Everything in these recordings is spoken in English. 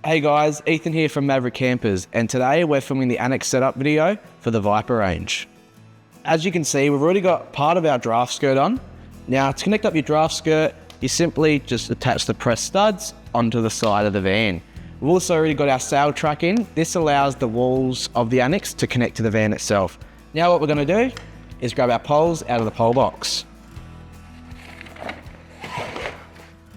Hey guys, Ethan here from Maverick Campers, and today we're filming the Annex setup video for the Viper range. As you can see, we've already got part of our draft skirt on. Now to connect up your draft skirt, you simply just attach the press studs onto the side of the van. We've also already got our sail track in. This allows the walls of the Annex to connect to the van itself. Now what we're going to do is grab our poles out of the pole box.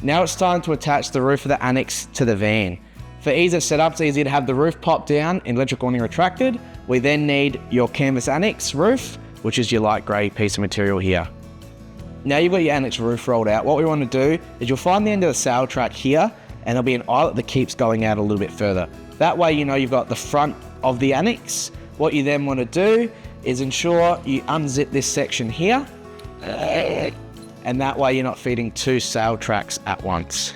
Now it's time to attach the roof of the Annex to the van. For ease of setup, it's easy to have the roof pop down and electrical awning retracted. We then need your canvas Annex roof, which is your light grey piece of material here. Now you've got your Annex roof rolled out. What we want to do is you'll find the end of the sail track here, and there'll be an eyelet that keeps going out a little bit further. That way you know you've got the front of the Annex. What you then want to do is ensure you unzip this section here, and that way you're not feeding two sail tracks at once.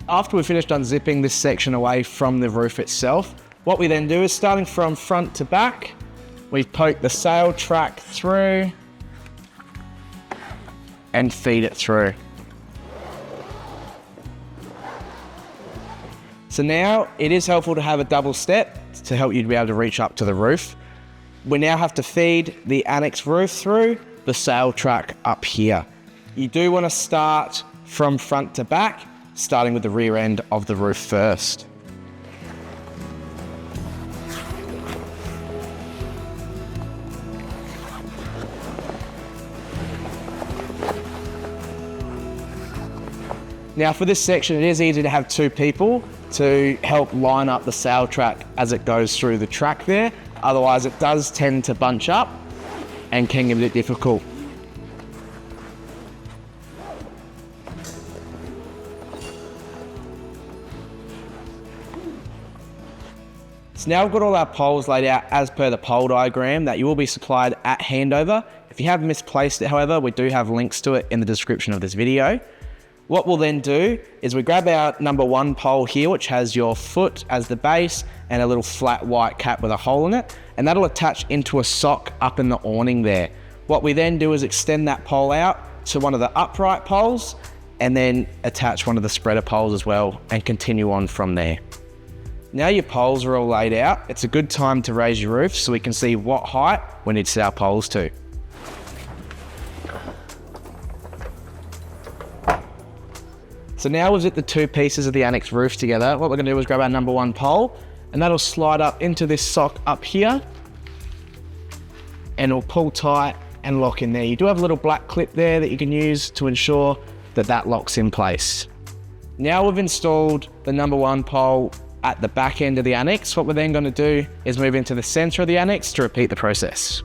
After we've finished unzipping this section away from the roof itself, what we then do is, starting from front to back, we poke the sail track through and feed it through. So now it is helpful to have a double step to help you to be able to reach up to the roof. We now have to feed the Annex roof through the sail track up here. You do want to start from front to back, starting with the rear end of the roof first. Now for this section, it is easy to have two people to help line up the sail track as it goes through the track there. Otherwise it does tend to bunch up and can get a bit difficult. So now we've got all our poles laid out as per the pole diagram that you will be supplied at handover. If you have misplaced it, however, we do have links to it in the description of this video. What we'll then do is we grab our number 1 pole here, which has your foot as the base and a little flat white cap with a hole in it, and that'll attach into a sock up in the awning there. What we then do is extend that pole out to one of the upright poles and then attach one of the spreader poles as well and continue on from there. Now your poles are all laid out, it's a good time to raise your roof so we can see what height we need to set our poles to. So now we've zipped the two pieces of the Annex roof together. What we're going to do is grab our number 1 pole, and that'll slide up into this sock up here, and it'll pull tight and lock in there. You do have a little black clip there that you can use to ensure that that locks in place. Now we've installed the number 1 pole at the back end of the Annex. What we're then going to do is move into the center of the Annex to repeat the process.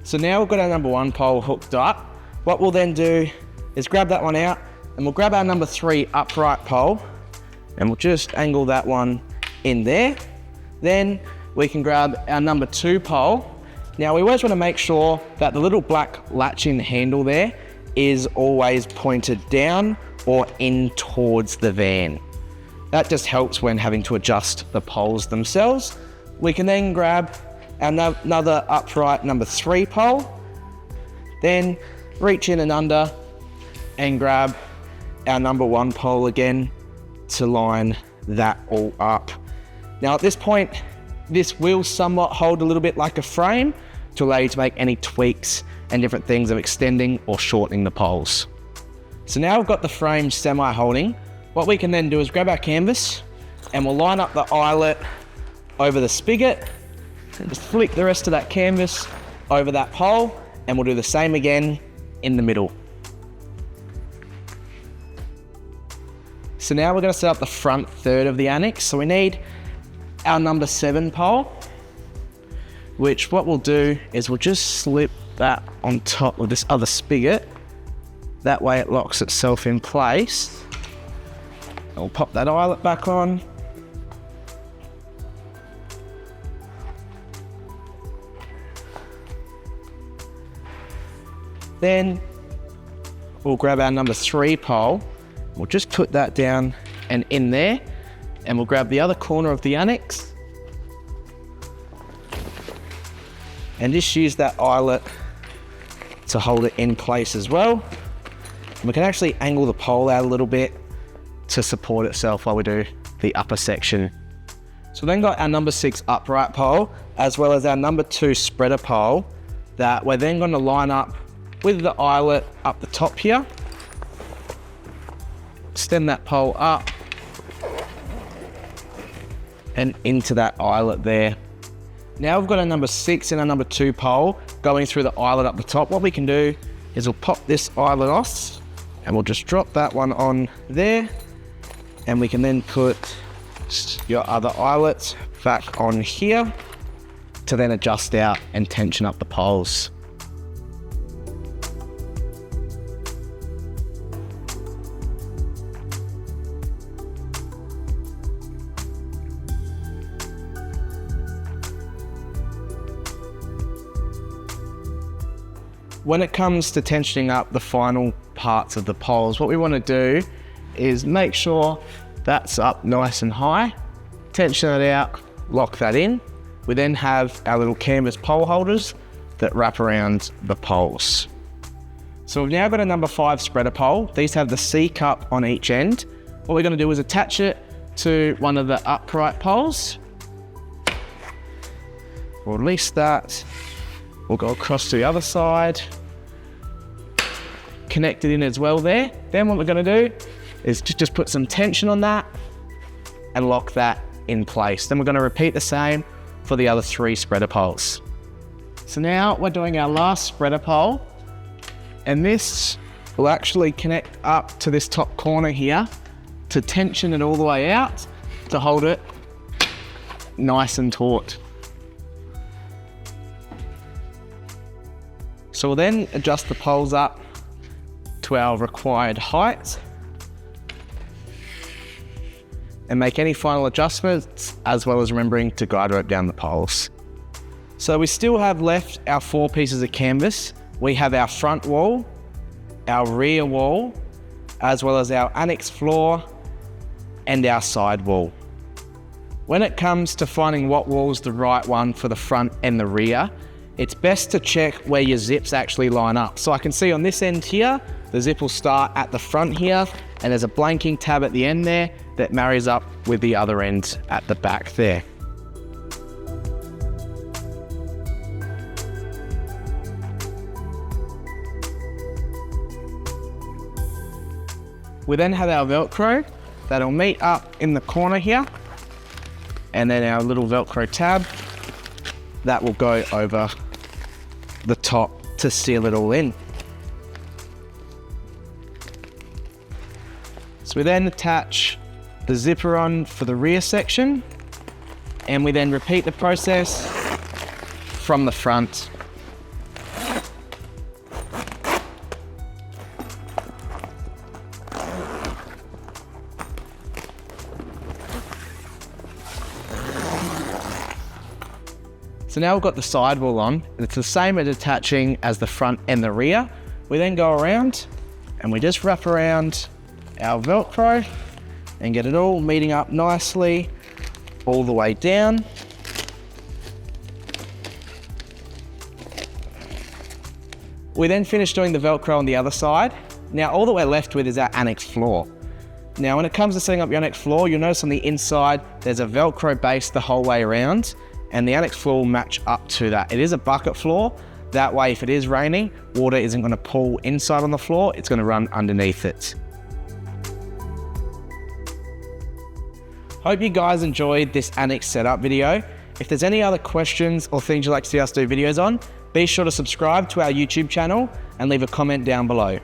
So now we've got our number 1 pole hooked up. What we'll then do is grab that one out, and we'll grab our number 3 upright pole, and we'll just angle that one in there. Then we can grab our number 2 pole. Now we always want to make sure that the little black latch-in handle there is always pointed down or in towards the van. That just helps when having to adjust the poles themselves. We can then grab another upright number 3 pole, then reach in and under and grab our number 1 pole again to line that all up. Now at this point, this will somewhat hold a little bit like a frame to allow you to make any tweaks and different things of extending or shortening the poles. So now we've got the frame semi-holding. What we can then do is grab our canvas and we'll line up the eyelet over the spigot, and just flick the rest of that canvas over that pole, and we'll do the same again in the middle. So now we're going to set up the front third of the Annex. So we need our number 7 pole, which what we'll do is we'll just slip that on top of this other spigot. That way it locks itself in place. And we'll pop that eyelet back on. Then we'll grab our number 3 pole, we'll just put that down and in there, and we'll grab the other corner of the Annex and just use that eyelet to hold it in place as well. And we can actually angle the pole out a little bit to support itself while we do the upper section. So we then got our number 6 upright pole, as well as our number 2 spreader pole, that we're then going to line up with the eyelet up the top here. Extend that pole up and into that eyelet there. Now we've got our number 6 and our number 2 pole going through the eyelet up the top. What we can do is we'll pop this eyelet off and we'll just drop that one on there, and we can then put your other eyelet back on here to then adjust out and tension up the poles. When it comes to tensioning up the final parts of the poles, what we want to do is make sure that's up nice and high, tension it out, lock that in. We then have our little canvas pole holders that wrap around the poles. So we've now got a number 5 spreader pole. These have the C cup on each end. What we're going to do is attach it to one of the upright poles. We'll release that. We'll go across to the other side, connect it in as well there. Then what we're going to do is just put some tension on that and lock that in place. Then we're going to repeat the same for the other 3 spreader poles. So now we're doing our last spreader pole, and this will actually connect up to this top corner here to tension it all the way out to hold it nice and taut. So we'll then adjust the poles up to our required height and make any final adjustments, as well as remembering to guide rope down the poles. So we still have left our 4 pieces of canvas. We have our front wall, our rear wall, as well as our annex floor and our side wall. When it comes to finding what wall is the right one for the front and the rear, it's best to check where your zips actually line up. So I can see on this end here, the zip will start at the front here, and there's a blanking tab at the end there that marries up with the other end at the back there. We then have our Velcro that'll meet up in the corner here, and then our little Velcro tab that will go over the top to seal it all in. So we then attach the zipper on for the rear section, and we then repeat the process from the front. So now we've got the sidewall on, and it's the same as attaching as the front and the rear. We then go around and we just wrap around our Velcro and get it all meeting up nicely all the way down. We then finish doing the Velcro on the other side. Now all that we're left with is our annex floor. Now when it comes to setting up your annex floor, you'll notice on the inside there's a Velcro base the whole way around, and the annex floor will match up to that. It is a bucket floor. That way, if it is raining, water isn't going to pool inside on the floor, it's going to run underneath it. Hope you guys enjoyed this annex setup video. If there's any other questions or things you'd like to see us do videos on, be sure to subscribe to our YouTube channel and leave a comment down below.